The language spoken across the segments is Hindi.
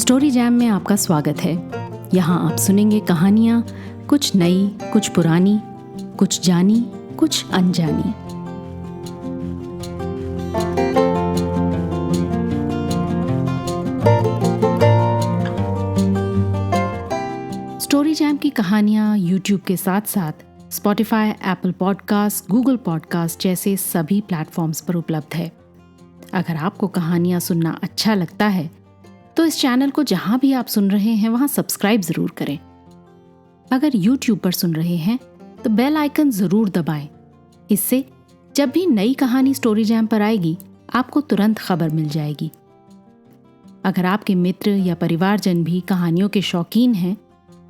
स्टोरी जैम में आपका स्वागत है। यहाँ आप सुनेंगे कहानियाँ, कुछ नई, कुछ पुरानी, कुछ जानी, कुछ अनजानी। स्टोरी जैम की कहानियाँ यूट्यूब के साथ साथ Spotify, Apple podcast, Google podcast जैसे सभी प्लेटफॉर्म्स पर उपलब्ध है। अगर आपको कहानियाँ सुनना अच्छा लगता है तो इस चैनल को जहां भी आप सुन रहे हैं वहां सब्सक्राइब जरूर करें। अगर YouTube पर सुन रहे हैं तो बेल आइकन जरूर दबाएं। इससे जब भी नई कहानी स्टोरी जैम पर आएगी आपको तुरंत खबर मिल जाएगी। अगर आपके मित्र या परिवारजन भी कहानियों के शौकीन हैं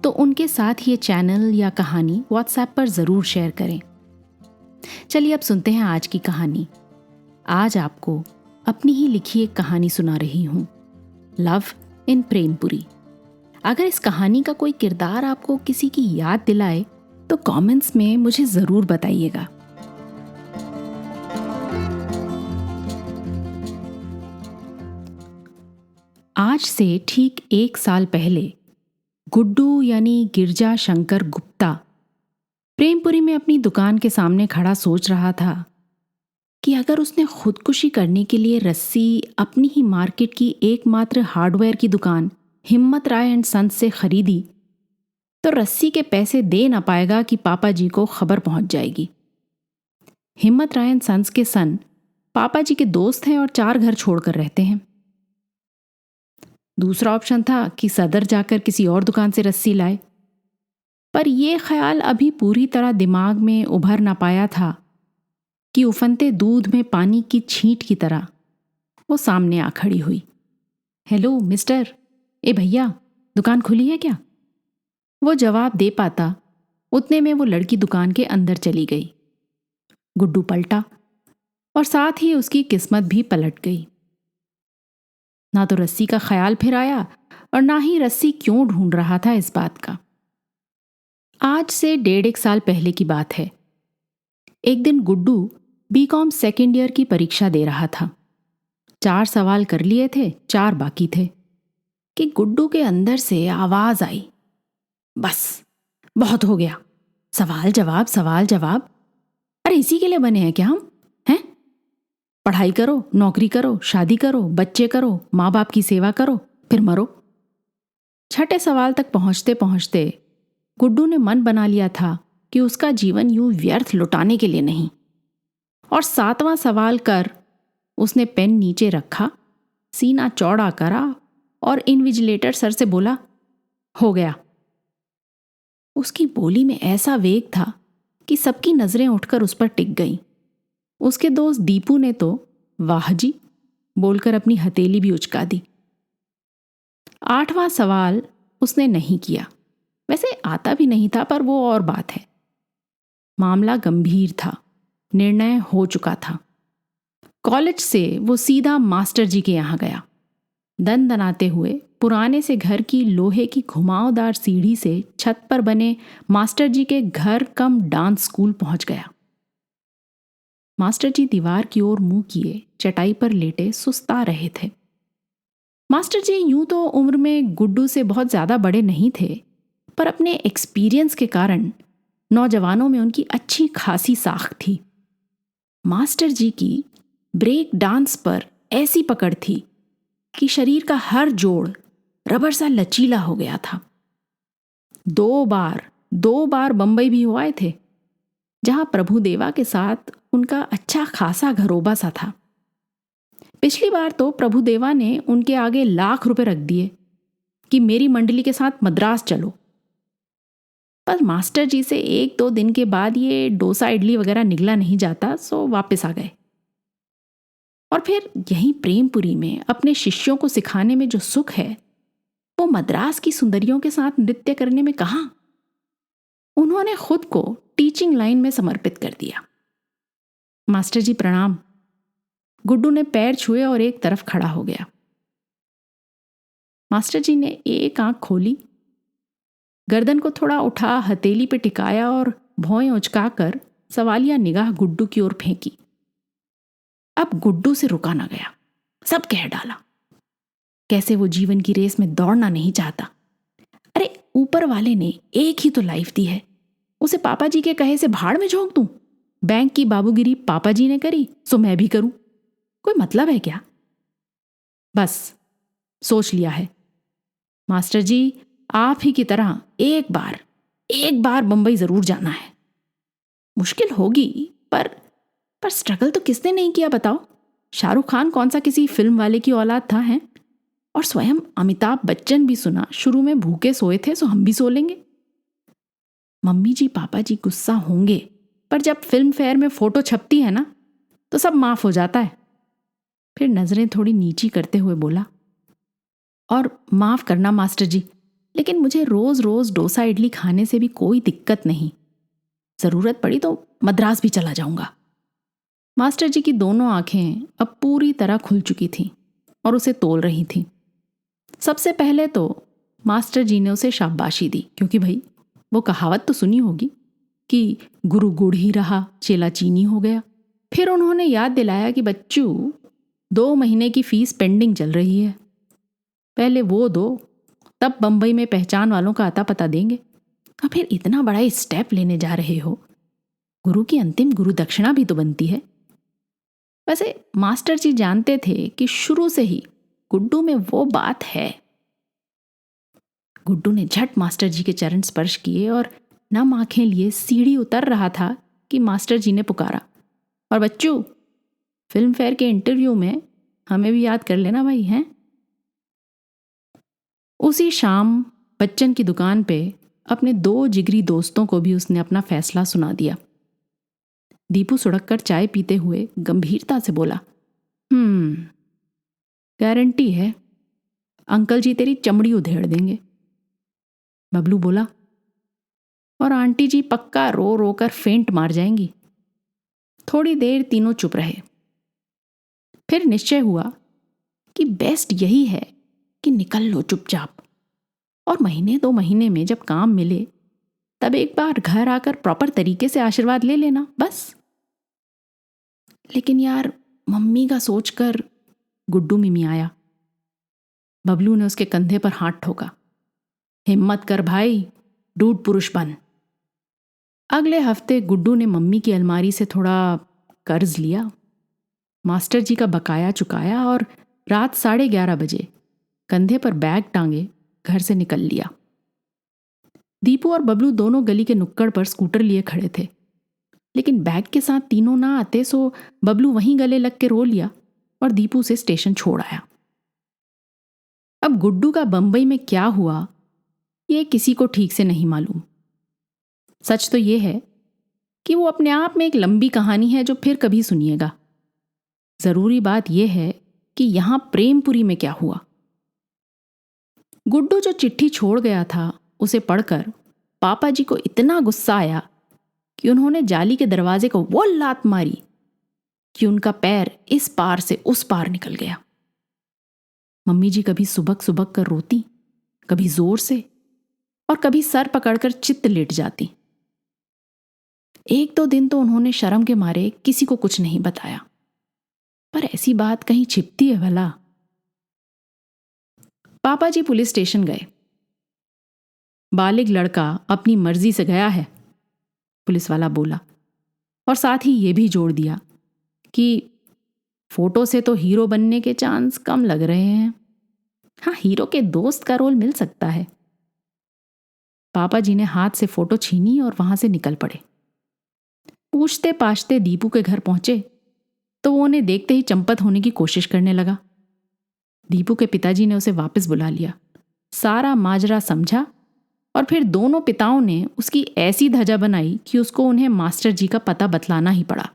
तो उनके साथ ये चैनल या कहानी WhatsApp पर जरूर शेयर करें। चलिए अब सुनते हैं आज की कहानी। आज आपको अपनी ही लिखी एक कहानी सुना रही हूँ, लव इन प्रेमपुरी। अगर इस कहानी का कोई किरदार आपको किसी की याद दिलाए तो कमेंट्स में मुझे जरूर बताइएगा। आज से ठीक 1 साल पहले गुड्डू यानी गिरजा शंकर गुप्ता प्रेमपुरी में अपनी दुकान के सामने खड़ा सोच रहा था कि अगर उसने खुदकुशी करने के लिए रस्सी अपनी ही मार्केट की एकमात्र हार्डवेयर की दुकान हिम्मत राय एंड सन्स से खरीदी तो रस्सी के पैसे दे ना पाएगा कि पापा जी को खबर पहुंच जाएगी। हिम्मत राय एंड सन्स के सन पापा जी के दोस्त हैं और 4 घर छोड़कर रहते हैं। दूसरा ऑप्शन था कि सदर जाकर किसी और दुकान से रस्सी लाए, पर यह ख्याल अभी पूरी तरह दिमाग में उभर ना पाया था कि उफनते दूध में पानी की छींट की तरह वो सामने आ खड़ी हुई। हेलो मिस्टर, ए भैया, दुकान खुली है क्या? वो जवाब दे पाता उतने में वो लड़की दुकान के अंदर चली गई। गुड्डू पलटा और साथ ही उसकी किस्मत भी पलट गई। ना तो रस्सी का ख्याल फिर आया और ना ही रस्सी क्यों ढूंढ रहा था इस बात का। आज से 1.5 साल पहले की बात है। एक दिन गुड्डू बीकॉम सेकेंड ईयर की परीक्षा दे रहा था। 4 सवाल कर लिए थे, 4 बाकी थे कि गुड्डू के अंदर से आवाज आई, बस बहुत हो गया, सवाल जवाब सवाल जवाब। अरे इसी के लिए बने हैं क्या हम? हैं? पढ़ाई करो, नौकरी करो, शादी करो, बच्चे करो, माँ बाप की सेवा करो, फिर मरो। 6ठे सवाल तक पहुंचते पहुंचते गुड्डू ने मन बना लिया था कि उसका जीवन यूं व्यर्थ लुटाने के लिए नहीं, और 7वां सवाल कर उसने पेन नीचे रखा, सीना चौड़ा करा और इन्विजिलेटर सर से बोला, हो गया। उसकी बोली में ऐसा वेग था कि सबकी नजरें उठकर उस पर टिक गईं। उसके दोस्त दीपू ने तो वाह जी बोलकर अपनी हथेली भी उचका दी। 8वां सवाल उसने नहीं किया, वैसे आता भी नहीं था, पर वो और बात है। मामला गंभीर था, निर्णय हो चुका था। कॉलेज से वो सीधा मास्टर जी के यहाँ गया। दनदनाते हुए पुराने से घर की लोहे की घुमावदार सीढ़ी से छत पर बने मास्टर जी के घर कम डांस स्कूल पहुंच गया। मास्टर जी दीवार की ओर मुंह किए चटाई पर लेटे सुस्ता रहे थे। मास्टर जी यूं तो उम्र में गुड्डू से बहुत ज्यादा बड़े नहीं थे, पर अपने एक्सपीरियंस के कारण नौजवानों में उनकी अच्छी खासी साख थी। मास्टर जी की ब्रेक डांस पर ऐसी पकड़ थी कि शरीर का हर जोड़ रबर सा लचीला हो गया था। 2 बार बंबई भी हो आए थे, जहां प्रभुदेवा के साथ उनका अच्छा खासा घरोबा सा था। पिछली बार तो प्रभुदेवा ने उनके आगे लाख रुपए रख दिए कि मेरी मंडली के साथ मद्रास चलो, पर मास्टर जी से 1-2 दिन के बाद ये डोसा इडली वगैरह निगला नहीं जाता, सो वापस आ गए। और फिर यहीं प्रेमपुरी में अपने शिष्यों को सिखाने में जो सुख है वो मद्रास की सुंदरियों के साथ नृत्य करने में कहां। उन्होंने खुद को टीचिंग लाइन में समर्पित कर दिया। मास्टर जी प्रणाम। गुड्डू ने पैर छुए और एक तरफ खड़ा हो गया। मास्टर जी ने एक आंख खोली, गर्दन को थोड़ा उठा हथेली पे टिकाया और भौएं उचकाकर सवालिया निगाह गुड्डू की ओर फेंकी। अब गुड्डू से रुका ना गया, सब कह डाला। कैसे वो जीवन की रेस में दौड़ना नहीं चाहता। अरे ऊपर वाले ने एक ही तो लाइफ दी है, उसे पापा जी के कहे से भाड़ में झोंक दूं? बैंक की बाबूगिरी पापा जी ने करी सो मैं भी करूं? कोई मतलब है क्या? बस सोच लिया है मास्टर जी, आप ही की तरह एक बार बंबई जरूर जाना है। मुश्किल होगी पर स्ट्रगल तो किसने नहीं किया बताओ? शाहरुख खान कौन सा किसी फिल्म वाले की औलाद था है? और स्वयं अमिताभ बच्चन भी सुना शुरू में भूखे सोए थे सो हम भी सो लेंगे। मम्मी जी पापा जी गुस्सा होंगे, पर जब फिल्म फेयर में फोटो छपती है ना तो सब माफ हो जाता है। फिर नजरें थोड़ी नीची करते हुए बोला, और माफ करना मास्टर जी, लेकिन मुझे रोज रोज डोसा इडली खाने से भी कोई दिक्कत नहीं। जरूरत पड़ी तो मद्रास भी चला जाऊंगा। मास्टर जी की दोनों आंखें अब पूरी तरह खुल चुकी थीं और उसे तोल रही थीं। सबसे पहले तो मास्टर जी ने उसे शाबाशी दी, क्योंकि भाई वो कहावत तो सुनी होगी कि गुरु गुड़ ही रहा चेला चीनी हो गया। फिर उन्होंने याद दिलाया कि बच्चू 2 महीने की फीस पेंडिंग चल रही है, पहले वो दो, तब बंबई में पहचान वालों का अता पता देंगे। और फिर इतना बड़ा स्टेप लेने जा रहे हो, गुरु की अंतिम गुरु दक्षिणा भी तो बनती है। वैसे मास्टर जी जानते थे कि शुरू से ही गुड्डू में वो बात है। गुड्डू ने झट मास्टर जी के चरण स्पर्श किए और नम आंखें लिए सीढ़ी उतर रहा था कि मास्टर जी ने पुकारा, और बच्चू फिल्म फेयर के इंटरव्यू में हमें भी याद कर लेना भाई हैं। उसी शाम बच्चन की दुकान पे अपने 2 जिगरी दोस्तों को भी उसने अपना फैसला सुना दिया। दीपू सुड़क कर चाय पीते हुए गंभीरता से बोला, गारंटी है अंकल जी तेरी चमड़ी उधेड़ देंगे। बबलू बोला, और आंटी जी पक्का रो रो कर फेंट मार जाएंगी। थोड़ी देर तीनों चुप रहे। फिर निश्चय हुआ कि बेस्ट यही है कि निकल लो चुपचाप, और महीने 2 महीने में जब काम मिले तब एक बार घर आकर प्रॉपर तरीके से आशीर्वाद ले लेना बस। लेकिन यार मम्मी का सोचकर गुड्डू मिमियाया। बबलू ने उसके कंधे पर हाथ ठोका, हिम्मत कर भाई, डूड पुरुष बन। अगले हफ्ते गुड्डू ने मम्मी की अलमारी से थोड़ा कर्ज लिया, मास्टर जी का बकाया चुकाया और रात 11:30 बजे कंधे पर बैग टांगे घर से निकल लिया। दीपू और बबलू दोनों गली के नुक्कड़ पर स्कूटर लिए खड़े थे, लेकिन बैग के साथ तीनों ना आते सो बबलू वहीं गले लग के रो लिया और दीपू से स्टेशन छोड़ आया। अब गुड्डू का बंबई में क्या हुआ ये किसी को ठीक से नहीं मालूम। सच तो ये है कि वो अपने आप में एक लंबी कहानी है जो फिर कभी सुनिएगा। जरूरी बात यह है कि यहां प्रेमपुरी में क्या हुआ। गुड्डू जो चिट्ठी छोड़ गया था उसे पढ़कर पापा जी को इतना गुस्सा आया कि उन्होंने जाली के दरवाजे को वो लात मारी कि उनका पैर इस पार से उस पार निकल गया। मम्मी जी कभी सुबक सुबक कर रोती, कभी जोर से, और कभी सर पकड़कर चित्त लेट जाती। 1-2 दिन तो उन्होंने शर्म के मारे किसी को कुछ नहीं बताया, पर ऐसी बात कहीं छिपती है भला। पापा जी पुलिस स्टेशन गए। बालिग लड़का अपनी मर्जी से गया है, पुलिस वाला बोला, और साथ ही ये भी जोड़ दिया कि फोटो से तो हीरो बनने के चांस कम लग रहे हैं। हाँ, हीरो के दोस्त का रोल मिल सकता है। पापा जी ने हाथ से फोटो छीनी और वहां से निकल पड़े। पूछते पाछते दीपू के घर पहुंचे तो वो उन्हें देखते ही चंपत होने की कोशिश करने लगा। दीपू के पिताजी ने उसे वापस बुला लिया, सारा माजरा समझा, और फिर दोनों पिताओं ने उसकी ऐसी धजा बनाई कि उसको उन्हें मास्टर जी का पता बतलाना ही पड़ा।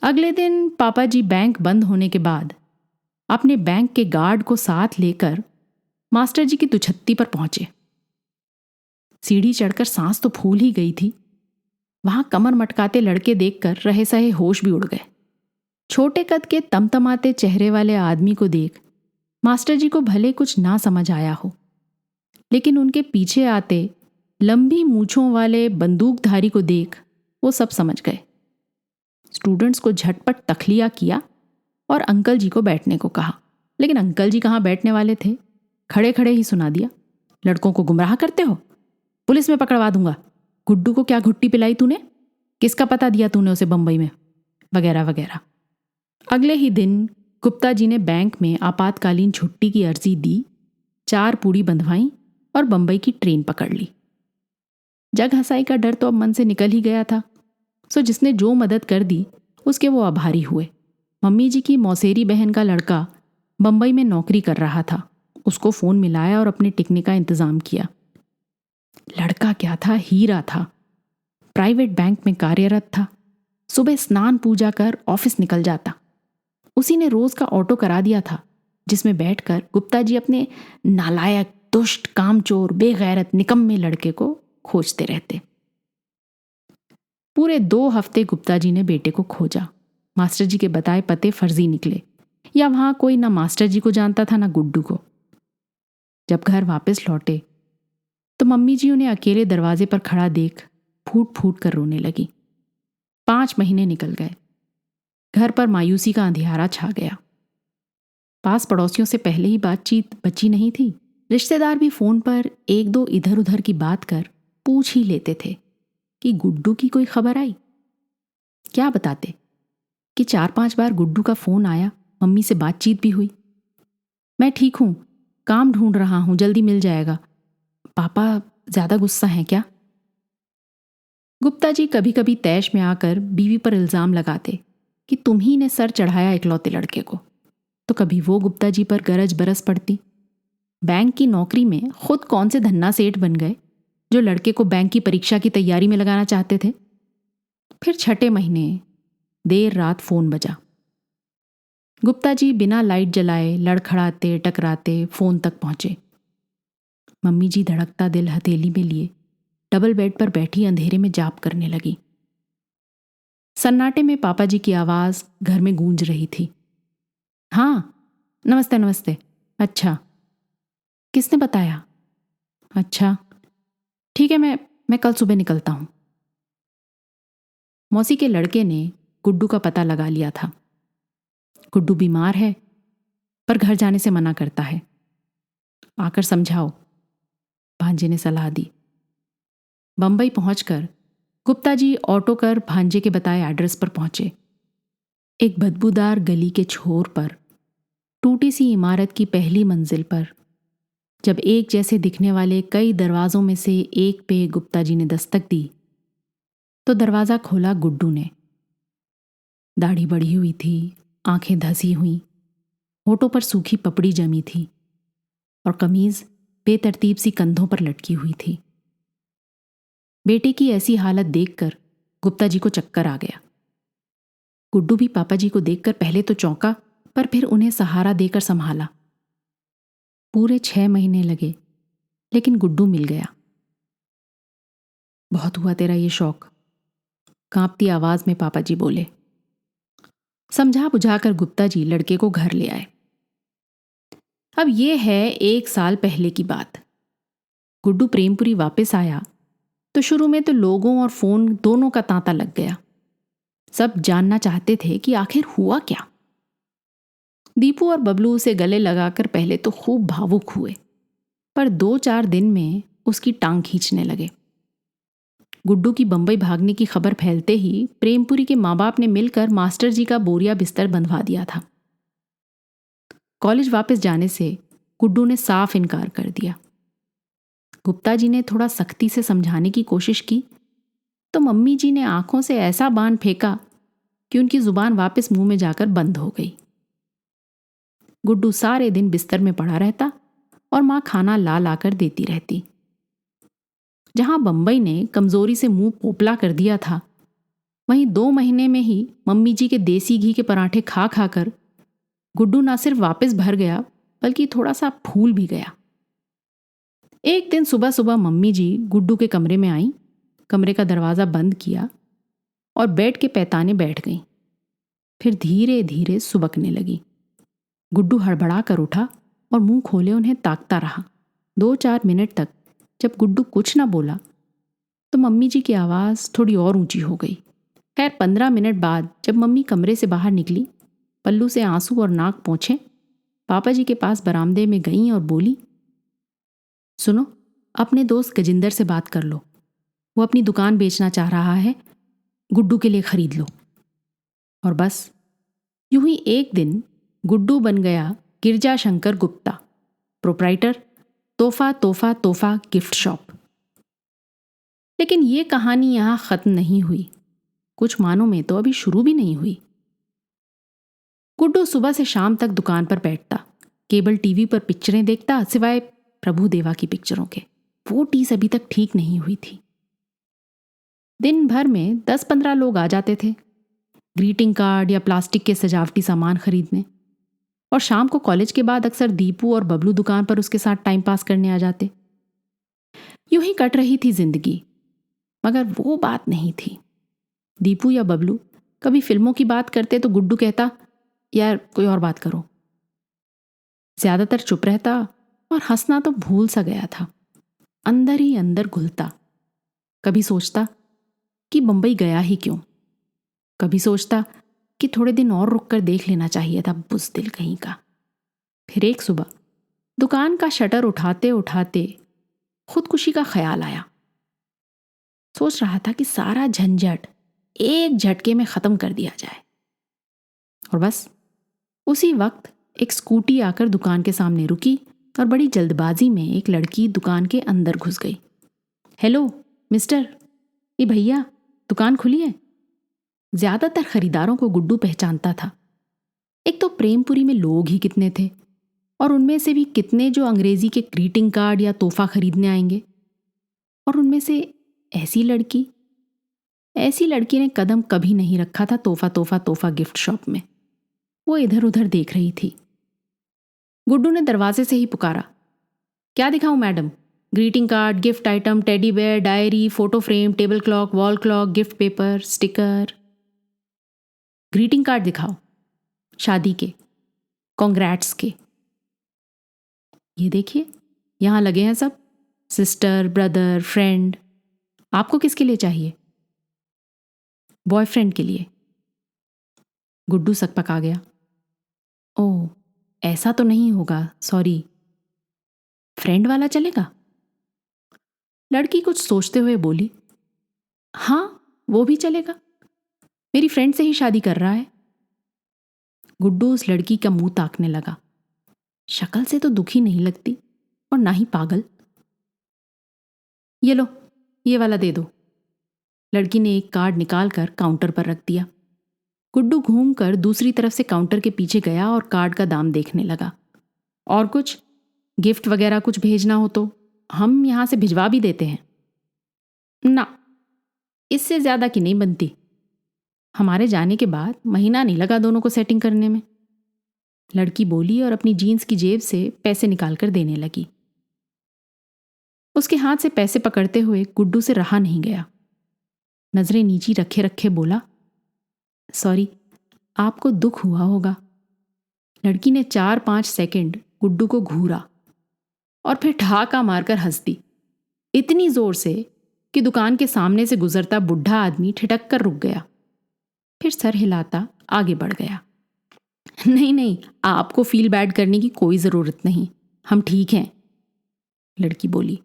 अगले दिन पापा जी बैंक बंद होने के बाद अपने बैंक के गार्ड को साथ लेकर मास्टर जी की दुछत्ती पर पहुंचे। सीढ़ी चढ़कर सांस तो फूल ही गई थी। वहां कमर मटकाते लड़के देखकर रहे सहे होश भी उड़ गए। छोटे कद के तमतमाते चेहरे वाले आदमी को देख मास्टर जी को भले कुछ ना समझ आया हो, लेकिन उनके पीछे आते लंबी मूंछों वाले बंदूकधारी को देख वो सब समझ गए। स्टूडेंट्स को झटपट तखलिया किया और अंकल जी को बैठने को कहा। लेकिन अंकल जी कहाँ बैठने वाले थे, खड़े खड़े ही सुना दिया, लड़कों को गुमराह करते हो, पुलिस में पकड़वा दूंगा, गुड्डू को क्या घुट्टी पिलाई तूने, किसका पता दिया तूने उसे बंबई में, वगैरह वगैरह। अगले ही दिन गुप्ता जी ने बैंक में आपातकालीन छुट्टी की अर्जी दी, 4 पूड़ी बंधवाई और बंबई की ट्रेन पकड़ ली। जग हंसाई का डर तो अब मन से निकल ही गया था, सो जिसने जो मदद कर दी उसके वो आभारी हुए। मम्मी जी की मौसेरी बहन का लड़का बंबई में नौकरी कर रहा था, उसको फ़ोन मिलाया और अपने टिकने का इंतज़ाम किया। लड़का क्या था, हीरा था, प्राइवेट बैंक में कार्यरत था, सुबह स्नान पूजा कर ऑफिस निकल जाता। उसी ने रोज का ऑटो करा दिया था, जिसमें बैठकर गुप्ता जी अपने नालायक, दुष्ट, कामचोर, बेगैरत, निकम्मे लड़के को खोजते रहते। पूरे 2 हफ्ते गुप्ता जी ने बेटे को खोजा। मास्टर जी के बताए पते फर्जी निकले, या वहां कोई ना मास्टर जी को जानता था ना गुड्डू को। जब घर वापस लौटे तो मम्मी जी उन्हें अकेले दरवाजे पर खड़ा देख फूट फूट कर रोने लगी। 5 महीने निकल गए। घर पर मायूसी का अंधियारा छा गया। पास पड़ोसियों से पहले ही बातचीत बची नहीं थी। रिश्तेदार भी फोन पर 1-2 इधर उधर की बात कर पूछ ही लेते थे कि गुड्डू की कोई खबर आई। क्या बताते कि 4-5 बार गुड्डू का फोन आया, मम्मी से बातचीत भी हुई। मैं ठीक हूं, काम ढूंढ रहा हूं, जल्दी मिल जाएगा। पापा ज्यादा गुस्सा हैं क्या? गुप्ता जी कभी कभी तैश में आकर बीवी पर इल्जाम लगाते कि तुम ही ने सर चढ़ाया इकलौते लड़के को, तो कभी वो गुप्ता जी पर गरज बरस पड़ती। बैंक की नौकरी में खुद कौन से धन्ना सेठ बन गए जो लड़के को बैंक की परीक्षा की तैयारी में लगाना चाहते थे। फिर 6ठे महीने देर रात फोन बजा। गुप्ता जी बिना लाइट जलाए लड़खड़ाते टकराते फोन तक पहुंचे। मम्मी जी धड़कता दिल हथेली में लिए डबल बेड पर बैठी अंधेरे में जाप करने लगी। सन्नाटे में पापा जी की आवाज घर में गूंज रही थी। हाँ, नमस्ते नमस्ते। अच्छा, किसने बताया? अच्छा, ठीक है, मैं कल सुबह निकलता हूं। मौसी के लड़के ने गुड्डू का पता लगा लिया था। गुड्डू बीमार है, पर घर जाने से मना करता है। आकर समझाओ, भांजे ने सलाह दी। बंबई पहुंचकर गुप्ता जी ऑटो कर भांजे के बताए एड्रेस पर पहुंचे। एक बदबूदार गली के छोर पर, टूटी सी इमारत की पहली मंजिल पर, जब एक जैसे दिखने वाले कई दरवाजों में से एक पे गुप्ता जी ने दस्तक दी, तो दरवाजा खोला गुड्डू ने। दाढ़ी बढ़ी हुई थी, आंखें धसी हुई, होठों पर सूखी पपड़ी जमी थी और कमीज बेतरतीब सी कंधों पर लटकी हुई थी। बेटे की ऐसी हालत देखकर गुप्ता जी को चक्कर आ गया। गुड्डू भी पापा जी को देखकर पहले तो चौंका, पर फिर उन्हें सहारा देकर संभाला। पूरे 6 महीने लगे, लेकिन गुड्डू मिल गया। बहुत हुआ तेरा ये शौक, कांपती आवाज में पापा जी बोले। समझा बुझाकर गुप्ता जी लड़के को घर ले आए। अब ये है 1 साल पहले की बात। गुड्डू प्रेमपुरी वापस आया तो शुरू में तो लोगों और फोन दोनों का तांता लग गया। सब जानना चाहते थे कि आखिर हुआ क्या। दीपू और बबलू उसे गले लगाकर पहले तो खूब भावुक हुए, पर 2-4 दिन में उसकी टांग खींचने लगे। गुड्डू की बंबई भागने की खबर फैलते ही प्रेमपुरी के माँ बाप ने मिलकर मास्टर जी का बोरिया बिस्तर बंधवा दिया था। कॉलेज वापस जाने से गुड्डू ने साफ इनकार कर दिया। गुप्ता जी ने थोड़ा सख्ती से समझाने की कोशिश की तो मम्मी जी ने आंखों से ऐसा बाण फेंका कि उनकी जुबान वापस मुंह में जाकर बंद हो गई। गुड्डू सारे दिन बिस्तर में पड़ा रहता और मां खाना ला लाकर देती रहती। जहां बंबई ने कमजोरी से मुंह पोपला कर दिया था, वहीं 2 महीने में ही मम्मी जी के देसी घी के पराठे खा खाकर गुड्डू ना सिर्फ वापस भर गया, बल्कि थोड़ा सा फूल भी गया। एक दिन सुबह सुबह मम्मी जी गुड्डू के कमरे में आई, कमरे का दरवाज़ा बंद किया और बेड के पैताने बैठ गईं। फिर धीरे धीरे सुबकने लगी। गुड्डू हड़बड़ा कर उठा और मुंह खोले उन्हें ताकता रहा। 2-4 मिनट तक जब गुड्डू कुछ ना बोला तो मम्मी जी की आवाज़ थोड़ी और ऊंची हो गई। खैर 15 मिनट बाद जब मम्मी कमरे से बाहर निकली, पल्लू से आंसू और नाक पोंछे, पापा जी के पास बरामदे में गईं और बोली, सुनो, अपने दोस्त गजिंदर से बात कर लो, वो अपनी दुकान बेचना चाह रहा है, गुड्डू के लिए खरीद लो। और बस यूं ही एक दिन गुड्डू बन गया गिरजा शंकर गुप्ता, प्रोप्राइटर, तोहफा तोहफा तोहफा गिफ्ट शॉप। लेकिन ये कहानी यहां खत्म नहीं हुई, कुछ मानों में तो अभी शुरू भी नहीं हुई। गुड्डू सुबह से शाम तक दुकान पर बैठता, केबल टीवी पर पिक्चरें देखता, सिवाय प्रभु देवा की पिक्चरों के। वो टीस अभी तक ठीक नहीं हुई थी। दिन भर में 10-15 लोग आ जाते थे, ग्रीटिंग कार्ड या प्लास्टिक के सजावटी सामान खरीदने। और शाम को कॉलेज के बाद अक्सर दीपू और बबलू दुकान पर उसके साथ टाइम पास करने आ जाते। यूं ही कट रही थी जिंदगी, मगर वो बात नहीं थी। दीपू या बबलू कभी फिल्मों की बात करते तो गुड्डू कहता, यार कोई और बात करो। ज्यादातर चुप रहता और हंसना तो भूल सा गया था, अंदर ही अंदर घुलता। कभी सोचता कि बंबई गया ही क्यों, कभी सोचता कि थोड़े दिन और रुक कर देख लेना चाहिए था, बुज़दिल कहीं का। फिर एक सुबह दुकान का शटर उठाते उठाते खुदकुशी का ख्याल आया। सोच रहा था कि सारा झंझट एक झटके में खत्म कर दिया जाए। और बस उसी वक्त एक स्कूटी आकर दुकान के सामने रुकी और बड़ी जल्दबाजी में एक लड़की दुकान के अंदर घुस गई। हेलो मिस्टर, ये भैया, दुकान खुली है? ज्यादातर खरीदारों को गुड्डू पहचानता था। एक तो प्रेमपुरी में लोग ही कितने थे, और उनमें से भी कितने जो अंग्रेजी के ग्रीटिंग कार्ड या तोहफा खरीदने आएंगे। और उनमें से ऐसी लड़की ने कदम कभी नहीं रखा था तोहफा तोहफा तोहफा गिफ्ट शॉप में। वो इधर उधर देख रही थी। गुड्डू ने दरवाजे से ही पुकारा, क्या दिखाऊं madam? Greeting card, gift item, teddy bear, diary, photo frame, table clock, wall clock, gift paper, sticker. Greeting card दिखाओ, शादी के, कॉन्ग्रेट्स के। ये देखिए, यहां लगे हैं सब, सिस्टर, ब्रदर, फ्रेंड। आपको किसके लिए चाहिए? बॉयफ्रेंड के लिए। गुड्डू सकपका गया। ओह, ऐसा तो नहीं होगा, सॉरी। फ्रेंड वाला चलेगा? लड़की कुछ सोचते हुए बोली, हाँ वो भी चलेगा, मेरी फ्रेंड से ही शादी कर रहा है। गुड्डू उस लड़की का मुंह ताकने लगा। शक्ल से तो दुखी नहीं लगती और ना ही पागल। ये लो, ये वाला दे दो। लड़की ने एक कार्ड निकालकर काउंटर पर रख दिया। गुड्डू घूमकर दूसरी तरफ से काउंटर के पीछे गया और कार्ड का दाम देखने लगा। और कुछ गिफ्ट वगैरह कुछ भेजना हो तो हम यहां से भिजवा भी देते हैं। ना, इससे ज्यादा की नहीं बनती। हमारे जाने के बाद महीना नहीं लगा दोनों को सेटिंग करने में। लड़की बोली और अपनी जीन्स की जेब से पैसे निकालकर देने लगी। उसके हाथ से पैसे पकड़ते हुए गुड्डू से रहा नहीं गया। नजरें नीची रखे रखे बोला, सॉरी, आपको दुख हुआ होगा। लड़की ने 4-5 सेकंड गुड्डू को घूरा और फिर ठहाका मारकर हंस दी, इतनी जोर से कि दुकान के सामने से गुजरता बुढ़ा आदमी ठिठक कर रुक गया। फिर सर हिलाता आगे बढ़ गया। नहीं नहीं, आपको फील बैड करने की कोई जरूरत नहीं, हम ठीक हैं, लड़की बोली।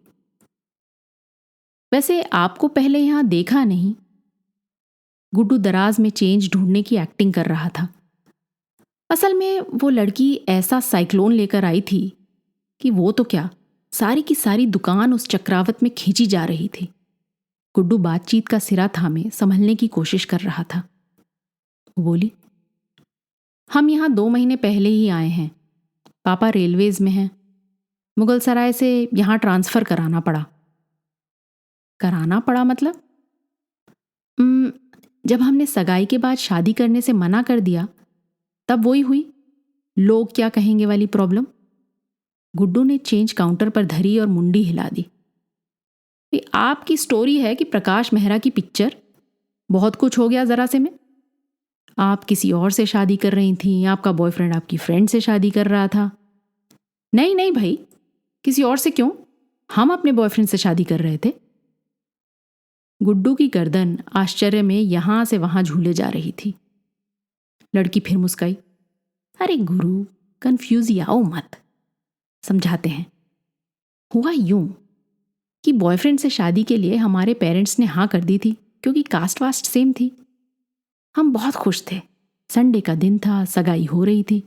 वैसे आपको पहले यहां देखा नहीं। गुड्डू दराज में चेंज ढूंढने की एक्टिंग कर रहा था। असल में वो लड़की ऐसा साइक्लोन लेकर आई थी कि वो तो क्या, सारी की सारी दुकान उस चक्रावत में खींची जा रही थी। गुड्डू बातचीत का सिरा थामे संभलने की कोशिश कर रहा था। वो बोली, हम यहां 2 महीने पहले ही आए हैं। पापा रेलवेज में हैं। मुगल सराय से यहां ट्रांसफर कराना पड़ा। कराना पड़ा मतलब? जब हमने सगाई के बाद शादी करने से मना कर दिया, तब वही हुई लोग क्या कहेंगे वाली प्रॉब्लम। गुड्डू ने चेंज काउंटर पर धरी और मुंडी हिला दी। आपकी स्टोरी है कि प्रकाश मेहरा की पिक्चर, बहुत कुछ हो गया जरा से में। आप किसी और से शादी कर रही थी, आपका बॉयफ्रेंड आपकी फ्रेंड से शादी कर रहा था। नहीं नहीं भाई, किसी और से क्यों, हम अपने बॉयफ्रेंड से शादी कर रहे थे। गुड्डू की गर्दन आश्चर्य में यहां से वहां झूले जा रही थी। लड़की फिर मुस्काई, अरे गुरु, कन्फ्यूजियाओ मत, समझाते हैं। हुआ यूं कि बॉयफ्रेंड से शादी के लिए हमारे पेरेंट्स ने हाँ कर दी थी, क्योंकि कास्ट वास्ट सेम थी। हम बहुत खुश थे। संडे का दिन था, सगाई हो रही थी।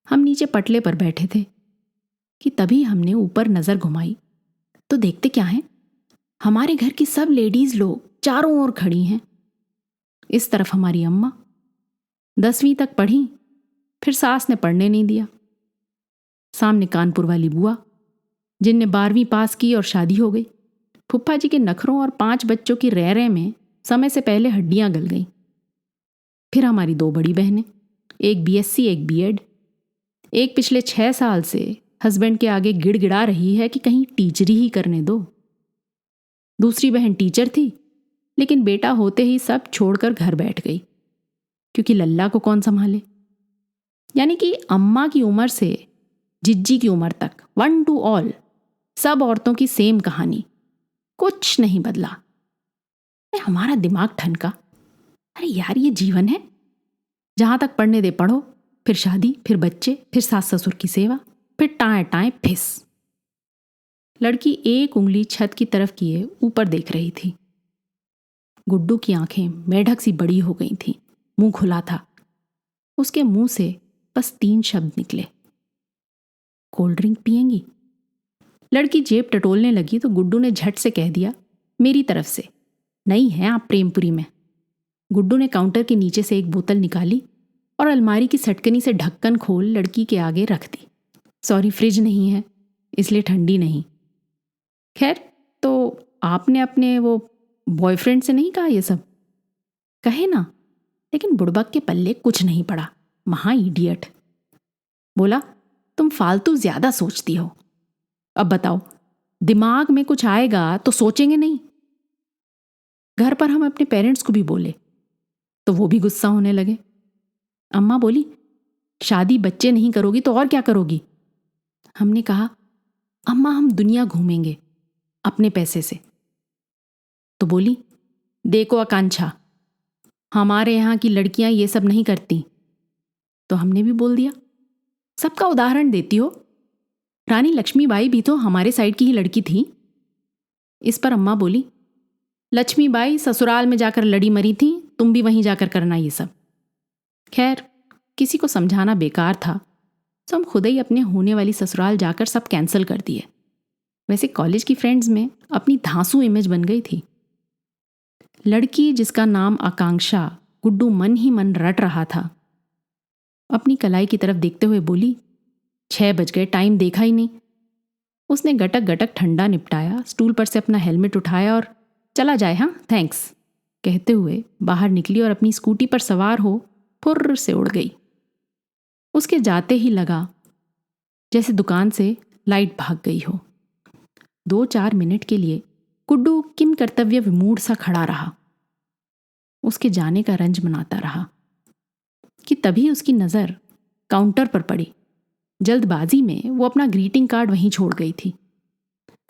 हम नीचे पटले पर बैठे थे कि तभी हमने ऊपर नजर घुमाई तो देखते क्या है, हमारे घर की सब लेडीज लोग चारों ओर खड़ी हैं। इस तरफ हमारी अम्मा 10वीं तक पढ़ी, फिर सास ने पढ़ने नहीं दिया। सामने कानपुर वाली बुआ जिनने 12वीं पास की और शादी हो गई। फुफ्फा जी के नखरों और 5 बच्चों की रह में समय से पहले हड्डियां गल गईं। फिर हमारी 2 बड़ी बहनें, एक बीएससी एक बीएड। एक पिछले 6 साल से हस्बैंड के आगे गिड़गिड़ा रही है कि कहीं टीचरी ही करने दो। दूसरी बहन टीचर थी, लेकिन बेटा होते ही सब छोड़कर घर बैठ गई, क्योंकि लल्ला को कौन संभाले। यानी कि अम्मा की उम्र से जिज्जी की उम्र तक, 1 to all, सब औरतों की सेम कहानी, कुछ नहीं बदला। हमारा दिमाग ठनका, अरे यार ये जीवन है, जहां तक पढ़ने दे पढ़ो, फिर शादी, फिर बच्चे, फिर सास ससुर की सेवा, फिर टाएं टाएं फिस। लड़की एक उंगली छत की तरफ किए ऊपर देख रही थी। गुड्डू की आंखें मेढक सी बड़ी हो गई थीं, मुंह खुला था। उसके मुंह से बस 3 शब्द निकले, कोल्ड ड्रिंक पिएंगी? लड़की जेब टटोलने लगी तो गुड्डू ने झट से कह दिया, मेरी तरफ से, नहीं है आप प्रेमपुरी में। गुड्डू ने काउंटर के नीचे से एक बोतल निकाली और अलमारी की सटकनी से ढक्कन खोल लड़की के आगे रख दी। सॉरी, फ्रिज नहीं है, इसलिए ठंडी नहीं। खैर, तो आपने अपने वो बॉयफ्रेंड से नहीं कहा ये सब? कहे ना, लेकिन बुड़बक के पल्ले कुछ नहीं पड़ा। महा इडियट। बोला, तुम फालतू ज्यादा सोचती हो। अब बताओ, दिमाग में कुछ आएगा तो सोचेंगे नहीं? घर पर हम अपने पेरेंट्स को भी बोले तो वो भी गुस्सा होने लगे। अम्मा बोली, शादी बच्चे नहीं करोगी तो और क्या करोगी? हमने कहा, अम्मा हम दुनिया घूमेंगे अपने पैसे से। तो बोली, देखो आकांक्षा, हमारे यहाँ की लड़कियां ये सब नहीं करती। तो हमने भी बोल दिया, सबका उदाहरण देती हो, रानी लक्ष्मीबाई भी तो हमारे साइड की ही लड़की थी। इस पर अम्मा बोली, लक्ष्मीबाई ससुराल में जाकर लड़ी मरी थी, तुम भी वहीं जाकर करना ये सब। खैर, किसी को समझाना बेकार था, तो हम खुद ही अपने होने वाली ससुराल जाकर सब कैंसिल कर दिए। वैसे कॉलेज की फ्रेंड्स में अपनी धांसू इमेज बन गई थी। लड़की जिसका नाम आकांक्षा गुड्डू मन ही मन रट रहा था, अपनी कलाई की तरफ देखते हुए बोली, 6 बज गए, टाइम देखा ही नहीं। उसने गटक गटक ठंडा निपटाया, स्टूल पर से अपना हेलमेट उठाया और चला जाए, हाँ थैंक्स कहते हुए बाहर निकली और अपनी स्कूटी पर सवार हो फुर्र से उड़ गई। उसके जाते ही लगा जैसे दुकान से लाइट भाग गई हो। 2-4 मिनट के लिए गुड्डू किन कर्तव्य विमूढ़ सा खड़ा रहा, उसके जाने का रंज मनाता रहा कि तभी उसकी नज़र काउंटर पर पड़ी। जल्दबाजी में वो अपना ग्रीटिंग कार्ड वहीं छोड़ गई थी।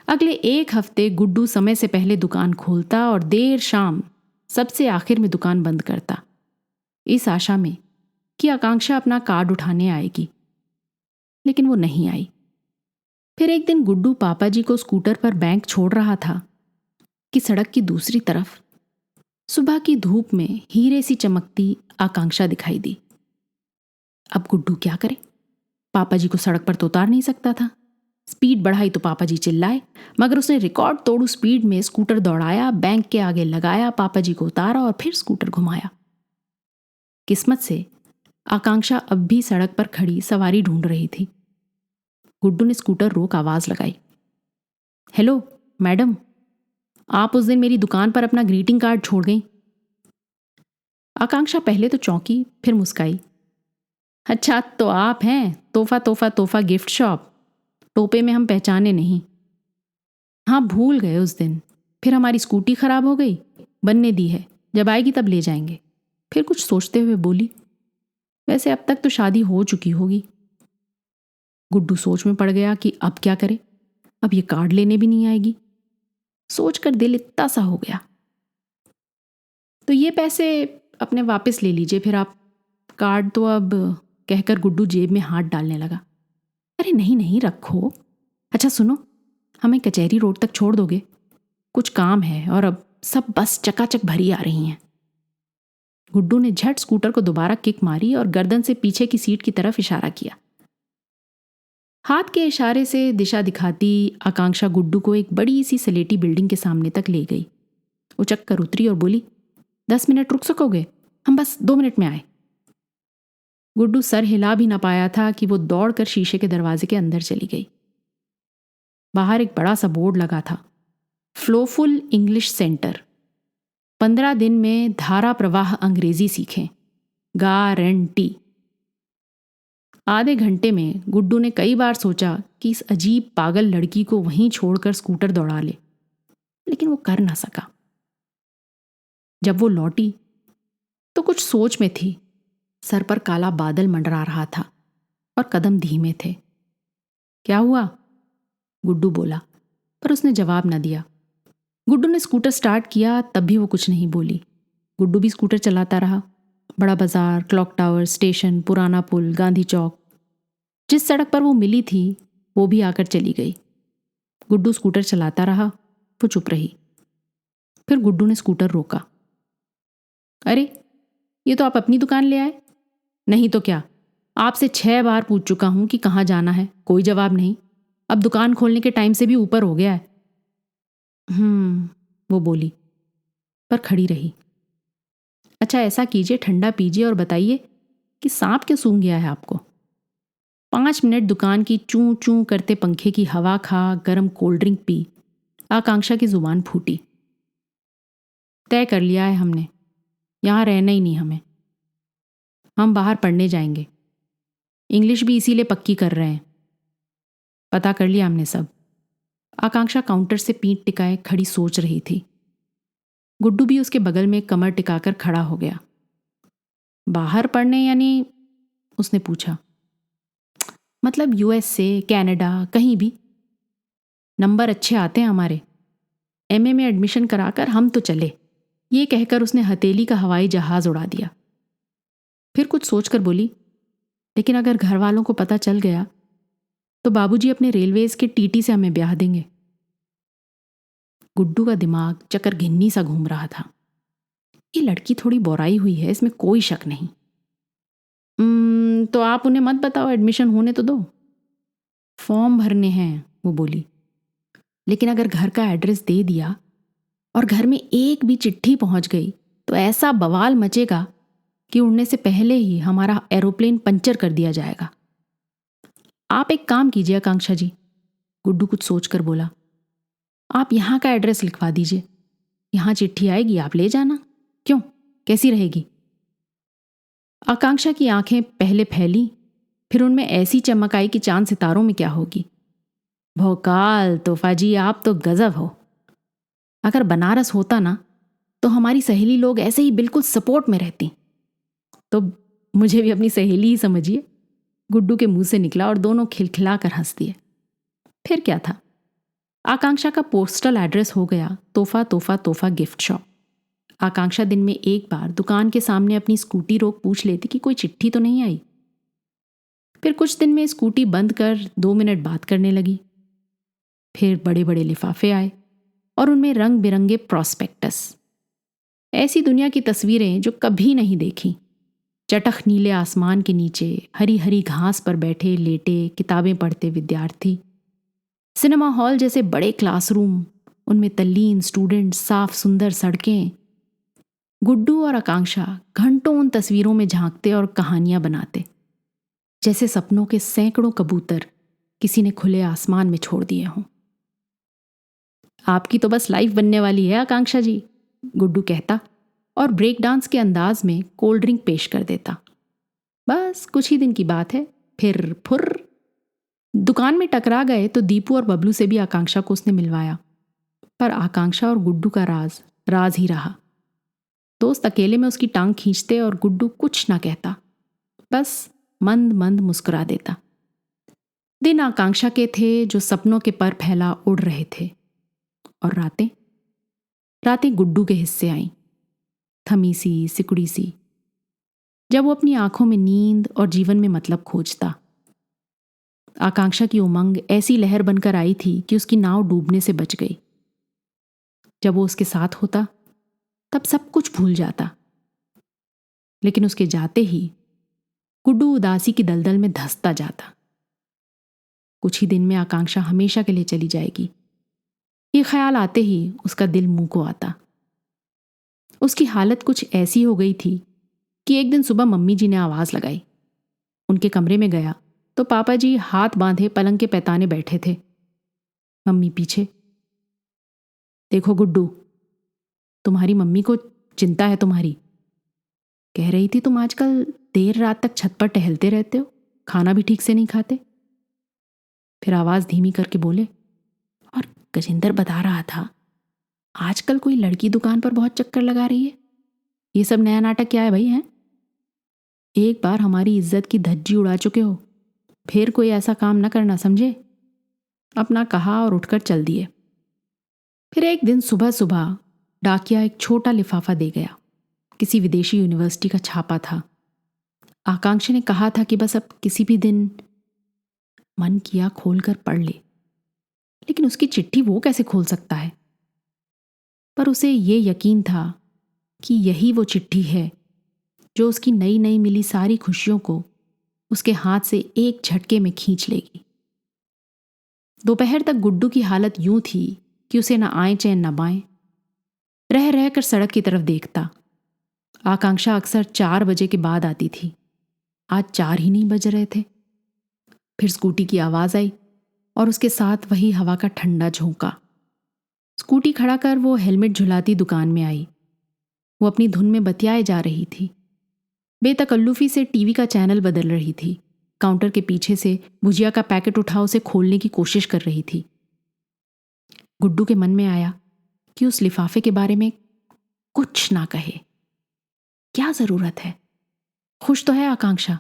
अगले 1 हफ्ते गुड्डू समय से पहले दुकान खोलता और देर शाम सबसे आखिर में दुकान बंद करता, इस आशा में कि आकांक्षा अपना कार्ड उठाने आएगी, लेकिन वो नहीं आई। फिर एक दिन गुड्डू पापा जी को स्कूटर पर बैंक छोड़ रहा था कि सड़क की दूसरी तरफ सुबह की धूप में हीरे सी चमकती आकांक्षा दिखाई दी। अब गुड्डू क्या करे? पापा जी को सड़क पर तो उतार नहीं सकता था। स्पीड बढ़ाई तो पापा जी चिल्लाए, मगर उसने रिकॉर्ड तोड़ू स्पीड में स्कूटर दौड़ाया, बैंक के आगे लगाया, पापा जी को उतारा और फिर स्कूटर घुमाया। किस्मत से आकांक्षा अब भी सड़क पर खड़ी सवारी ढूंढ रही थी। गुड्डू ने स्कूटर रोक आवाज लगाई, हेलो मैडम, आप उस दिन मेरी दुकान पर अपना ग्रीटिंग कार्ड छोड़ गई। आकांक्षा पहले तो चौंकी, फिर मुस्काई, अच्छा तो आप हैं तोहफा तोहफा तोहफा गिफ्ट शॉप, टोपे में हम पहचाने नहीं। हाँ भूल गए उस दिन, फिर हमारी स्कूटी खराब हो गई, बनने दी है, जब आएगी तब ले जाएंगे। फिर कुछ सोचते हुए बोली, वैसे अब तक तो शादी हो चुकी होगी। गुड्डू सोच में पड़ गया कि अब क्या करे, अब ये कार्ड लेने भी नहीं आएगी। सोचकर दिल इतना सा हो गया, तो ये पैसे अपने वापस ले लीजिए, फिर आप कार्ड तो अब कहकर गुड्डू जेब में हाथ डालने लगा। अरे नहीं नहीं, रखो। अच्छा सुनो, हमें कचहरी रोड तक छोड़ दोगे? कुछ काम है और अब सब बस चकाचक भरी आ रही हैं। गुड्डू ने झट स्कूटर को दोबारा किक मारी और गर्दन से पीछे की सीट की तरफ इशारा किया। हाथ के इशारे से दिशा दिखाती आकांक्षा गुड्डू को एक बड़ी सी सलेटी बिल्डिंग के सामने तक ले गई। उचक कर उतरी और बोली, 10 मिनट रुक सकोगे? हम बस 2 मिनट में आए। गुड्डू सर हिला भी ना पाया था कि वो दौड़कर शीशे के दरवाजे के अंदर चली गई। बाहर एक बड़ा सा बोर्ड लगा था, फ्लोफुल इंग्लिश सेंटर। 15 दिन में धारा प्रवाह अंग्रेजी सीखें, गारंटी। आधे घंटे में गुड्डू ने कई बार सोचा कि इस अजीब पागल लड़की को वहीं छोड़कर स्कूटर दौड़ा ले, लेकिन वो कर ना सका। जब वो लौटी तो कुछ सोच में थी। सर पर काला बादल मंडरा रहा था और कदम धीमे थे। क्या हुआ? गुड्डू बोला, पर उसने जवाब न दिया। गुड्डू ने स्कूटर स्टार्ट किया, तब भी वो कुछ नहीं बोली। गुड्डू भी स्कूटर चलाता रहा। बड़ा बाजार, क्लॉक टावर, स्टेशन, पुराना पुल, गांधी चौक। जिस सड़क पर वो मिली थी वो भी आकर चली गई। गुड्डू स्कूटर चलाता रहा, वो चुप रही। फिर गुड्डू ने स्कूटर रोका। अरे, ये तो आप अपनी दुकान ले आए। नहीं तो क्या, आपसे 6 बार पूछ चुका हूं कि कहाँ जाना है, कोई जवाब नहीं। अब दुकान खोलने के टाइम से भी ऊपर हो गया है। वो बोली, पर खड़ी रही। अच्छा ऐसा कीजिए, ठंडा पीजिए और बताइए कि सांप क्यों सूंघ गया है आपको। 5 मिनट दुकान की चूं चूं करते पंखे की हवा खा, गर्म कोल्ड ड्रिंक पी, आकांक्षा की जुबान फूटी। तय कर लिया है हमने, यहाँ रहना ही नहीं हमें। हम बाहर पढ़ने जाएंगे। इंग्लिश भी इसीलिए पक्की कर रहे हैं। पता कर लिया हमने सब। आकांक्षा काउंटर से पीठ टिकाए खड़ी सोच रही थी। गुड्डू भी उसके बगल में कमर टिकाकर खड़ा हो गया। बाहर पढ़ने यानी? उसने पूछा। मतलब USA, कनाडा, कहीं भी। नंबर अच्छे आते हैं हमारे। MA में एडमिशन कराकर हम तो चले। ये कहकर उसने हथेली का हवाई जहाज उड़ा दिया। फिर कुछ सोचकर बोली, लेकिन अगर घर वालों को पता चल गया तो बाबूजी अपने रेलवेज के TT से हमें ब्याह देंगे। गुड्डू का दिमाग चक्कर घिन्नी सा घूम रहा था। ये लड़की थोड़ी बोराई हुई है, इसमें कोई शक नहीं। तो आप उन्हें मत बताओ, एडमिशन होने तो दो। फॉर्म भरने हैं, वो बोली। लेकिन अगर घर का एड्रेस दे दिया और घर में एक भी चिट्ठी पहुंच गई तो ऐसा बवाल मचेगा कि उड़ने से पहले ही हमारा एरोप्लेन पंचर कर दिया जाएगा। आप एक काम कीजिए आकांक्षा जी, गुड्डू कुछ सोचकर बोला। आप यहाँ का एड्रेस लिखवा दीजिए। यहाँ चिट्ठी आएगी, आप ले जाना। क्यों, कैसी रहेगी? आकांक्षा की आंखें पहले फैली, फिर उनमें ऐसी चमक आई कि चांद सितारों में क्या होगी। भोकाल तोहफा जी, आप तो गजब हो। अगर बनारस होता ना तो हमारी सहेली लोग ऐसे ही बिल्कुल सपोर्ट में रहती। तो मुझे भी अपनी सहेली ही समझिए, गुड्डू के मुंह से निकला और दोनों खिलखिलाकर हंस दिए। फिर क्या था, आकांक्षा का पोस्टल एड्रेस हो गया तोहफा तोहफा तोहफा गिफ्ट शॉप। आकांक्षा दिन में एक बार दुकान के सामने अपनी स्कूटी रोक पूछ लेती कि कोई चिट्ठी तो नहीं आई। फिर कुछ दिन में स्कूटी बंद कर 2 मिनट बात करने लगी। फिर बड़े बड़े लिफाफे आए और उनमें रंग बिरंगे प्रॉस्पेक्टस। ऐसी दुनिया की तस्वीरें जो कभी नहीं देखी। चटख नीले आसमान के नीचे हरी हरी घास पर बैठे लेटे किताबें पढ़ते विद्यार्थी। सिनेमा हॉल जैसे बड़े क्लासरूम, उनमें तल्लीन स्टूडेंट, साफ सुंदर सड़कें। गुड्डू और आकांक्षा घंटों उन तस्वीरों में झांकते और कहानियां बनाते, जैसे सपनों के सैकड़ों कबूतर किसी ने खुले आसमान में छोड़ दिए हों। आपकी तो बस लाइफ बनने वाली है आकांक्षा जी, गुड्डू कहता और ब्रेक डांस के अंदाज में कोल्ड ड्रिंक पेश कर देता। बस कुछ ही दिन की बात है, फिर फुर्र। दुकान में टकरा गए तो दीपू और बबलू से भी आकांक्षा को उसने मिलवाया, पर आकांक्षा और गुड्डू का राज राज ही रहा। दोस्त अकेले में उसकी टांग खींचते और गुड्डू कुछ ना कहता, बस मंद मंद मुस्कुरा देता। दिन आकांक्षा के थे जो सपनों के पर फैला उड़ रहे थे, और रातें रातें गुड्डू के हिस्से आईं, थमी सी सिकुड़ी सी। जब वो अपनी आंखों में नींद और जीवन में मतलब खोजता। आकांक्षा की उमंग ऐसी लहर बनकर आई थी कि उसकी नाव डूबने से बच गई। जब वो उसके साथ होता तब सब कुछ भूल जाता, लेकिन उसके जाते ही गुड्डू उदासी की दलदल में धंसता जाता। कुछ ही दिन में आकांक्षा हमेशा के लिए चली जाएगी, ये ख्याल आते ही उसका दिल मुंह को आता। उसकी हालत कुछ ऐसी हो गई थी कि एक दिन सुबह मम्मी जी ने आवाज लगाई। उनके कमरे में गया तो पापा जी हाथ बांधे पलंग के पैताने बैठे थे। मम्मी पीछे। देखो गुड्डू, तुम्हारी मम्मी को चिंता है तुम्हारी। कह रही थी तुम आजकल देर रात तक छत पर टहलते रहते हो, खाना भी ठीक से नहीं खाते। फिर आवाज धीमी करके बोले, और गजेंद्र बता रहा था आजकल कोई लड़की दुकान पर बहुत चक्कर लगा रही है। ये सब नया नाटक क्या है भाई? हैं एक बार हमारी इज्जत की धज्जी उड़ा चुके हो, फिर कोई ऐसा काम न करना, समझे? अपना कहा और उठकर चल दिए। फिर एक दिन सुबह सुबह डाकिया एक छोटा लिफाफा दे गया। किसी विदेशी यूनिवर्सिटी का छापा था। आकांक्षा ने कहा था कि बस अब किसी भी दिन मन किया खोलकर पढ़ ले, लेकिन उसकी चिट्ठी वो कैसे खोल सकता है? पर उसे ये यकीन था कि यही वो चिट्ठी है जो उसकी नई नई मिली सारी खुशियों को उसके हाथ से एक झटके में खींच लेगी। दोपहर तक गुड्डू की हालत यूं थी कि उसे न आए चैन न बाएं। रह रह कर सड़क की तरफ देखता। आकांक्षा अक्सर 4 बजे के बाद आती थी, आज 4 ही नहीं बज रहे थे। फिर स्कूटी की आवाज आई और उसके साथ वही हवा का ठंडा झोंका। स्कूटी खड़ा कर वो हेलमेट झुलाती दुकान में आई। वो अपनी धुन में बतियाए जा रही थी। बेतकल्लुफी से टीवी का चैनल बदल रही थी। काउंटर के पीछे से भुजिया का पैकेट उठा उसे खोलने की कोशिश कर रही थी। गुड्डू के मन में आया कि उस लिफाफे के बारे में कुछ ना कहे। क्या जरूरत है? खुश तो है आकांक्षा।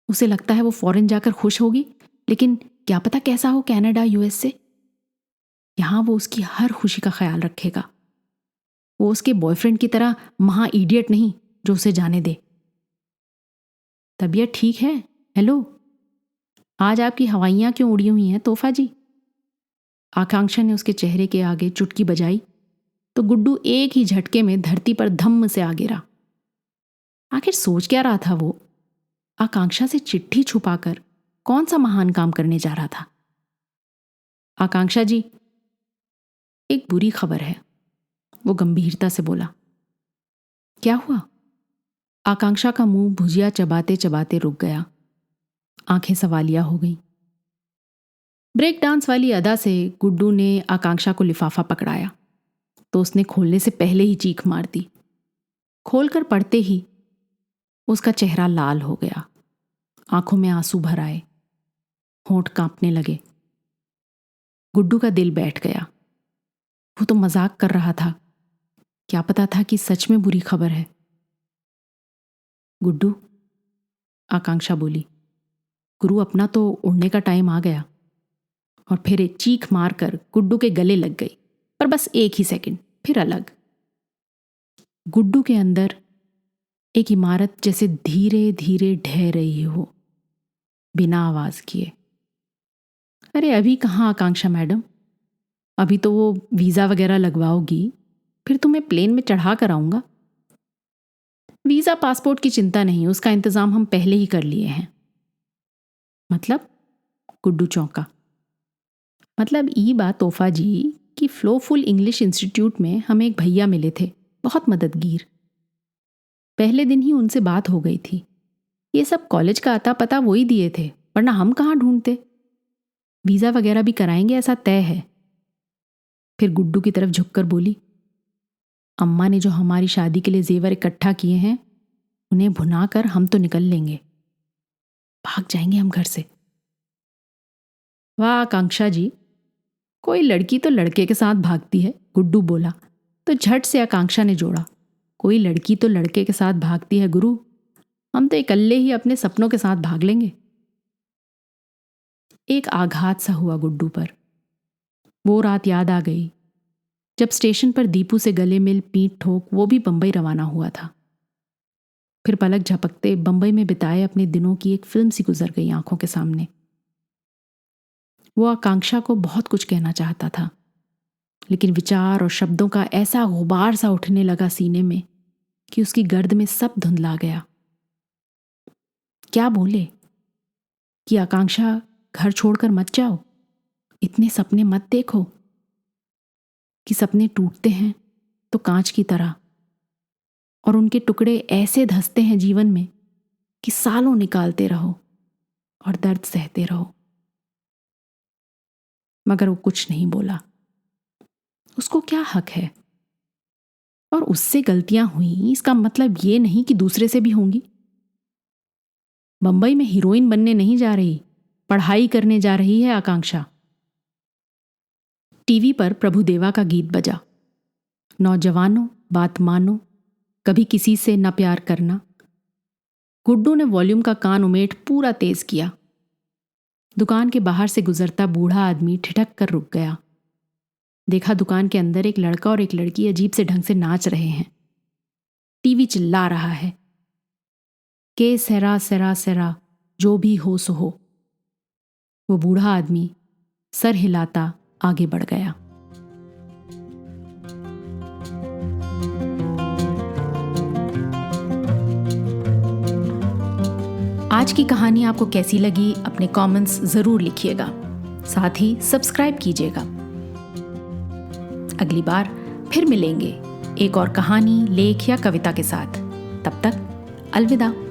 उसे लगता है वो फॉरेन जाकर खुश होगी, लेकिन क्या पता कैसा हो कनाडा, यूएस से। यहां वो उसकी हर खुशी का ख्याल रखेगा। वो उसके बॉयफ्रेंड की तरह महा इडियट नहीं जो उसे जाने दे। तबीयत ठीक है? हेलो, आज आपकी हवाइयां क्यों उड़ी हुई हैं तोहफा जी? आकांक्षा ने उसके चेहरे के आगे चुटकी बजाई तो गुड्डू एक ही झटके में धरती पर धम्म से आ गिरा। आखिर सोच क्या रहा था वो? आकांक्षा से चिट्ठी छुपाकर कौन सा महान काम करने जा रहा था? आकांक्षा जी, एक बुरी खबर है, वो गंभीरता से बोला। क्या हुआ? आकांक्षा का मुंह भुजिया चबाते चबाते रुक गया। आंखें सवालिया हो गईं। ब्रेक डांस वाली अदा से गुड्डू ने आकांक्षा को लिफाफा पकड़ाया तो उसने खोलने से पहले ही चीख मार दी। खोलकर पढ़ते ही उसका चेहरा लाल हो गया। आंखों में आंसू भर आए, होंठ कांपने लगे। गुड्डू का दिल बैठ गया। वो तो मजाक कर रहा था, क्या पता था कि सच में बुरी खबर है। गुड्डू, आकांक्षा बोली। गुरु, अपना तो उड़ने का टाइम आ गया। और फिर एक चीख मारकर गुड्डू के गले लग गई, पर बस एक ही सेकंड, फिर अलग। गुड्डू के अंदर एक इमारत जैसे धीरे धीरे ढह रही हो, बिना आवाज किए। अरे अभी कहाँ आकांक्षा मैडम, अभी तो वो वीज़ा वगैरह लगवाओगी, फिर तुम्हें प्लेन में चढ़ा कर आऊंगा। वीज़ा पासपोर्ट की चिंता नहीं, उसका इंतज़ाम हम पहले ही कर लिए हैं। मतलब? गुड्डू चौंका। मतलब ई बात तोहफा जी कि फ्लोफुल इंग्लिश इंस्टीट्यूट में हमें एक भैया मिले थे, बहुत मददगीर। पहले दिन ही उनसे बात हो गई थी। ये सब कॉलेज का आता पता वही दिए थे, वरना हम कहाँ ढूंढते। वीज़ा वगैरह भी कराएंगे ऐसा तय है। फिर गुड्डू की तरफ झुककर बोली, अम्मा ने जो हमारी शादी के लिए जेवर इकट्ठा किए हैं उन्हें भुना कर हम तो निकल लेंगे, भाग जाएंगे हम घर से। वाह आकांक्षा जी, कोई लड़की तो लड़के के साथ भागती है, गुड्डू बोला तो झट से आकांक्षा ने जोड़ा, कोई लड़की तो लड़के के साथ भागती है गुरु, हम तो इकल्ले ही अपने सपनों के साथ भाग लेंगे। एक आघात सा हुआ गुड्डू पर। वो रात याद आ गई जब स्टेशन पर दीपू से गले मिल पीठ ठोक वो भी बंबई रवाना हुआ था। फिर पलक झपकते बंबई में बिताए अपने दिनों की एक फिल्म सी गुजर गई आंखों के सामने। वो आकांक्षा को बहुत कुछ कहना चाहता था, लेकिन विचार और शब्दों का ऐसा गुबार सा उठने लगा सीने में कि उसकी गर्द में सब धुंधला गया। क्या बोले? कि आकांक्षा घर छोड़कर मत जाओ, इतने सपने मत देखो, कि सपने टूटते हैं तो कांच की तरह, और उनके टुकड़े ऐसे धंसते हैं जीवन में कि सालों निकालते रहो और दर्द सहते रहो। मगर वो कुछ नहीं बोला। उसको क्या हक है? और उससे गलतियां हुई इसका मतलब ये नहीं कि दूसरे से भी होंगी। बंबई में हीरोइन बनने नहीं जा रही, पढ़ाई करने जा रही है आकांक्षा। टीवी पर प्रभुदेवा का गीत बजा, नौजवानों बात मानो, कभी किसी से न प्यार करना। गुड्डू ने वॉल्यूम का कान उमेट पूरा तेज किया। दुकान के बाहर से गुजरता बूढ़ा आदमी ठिठक कर रुक गया। देखा दुकान के अंदर एक लड़का और एक लड़की अजीब से ढंग से नाच रहे हैं। टीवी चिल्ला रहा है, के सेरा सेरा सेरा, जो भी हो सो हो। वो बूढ़ा आदमी सर हिलाता आगे बढ़ गया। आज की कहानी आपको कैसी लगी अपने कमेंट्स जरूर लिखिएगा, साथ ही सब्सक्राइब कीजिएगा। अगली बार फिर मिलेंगे एक और कहानी, लेख या कविता के साथ। तब तक अलविदा।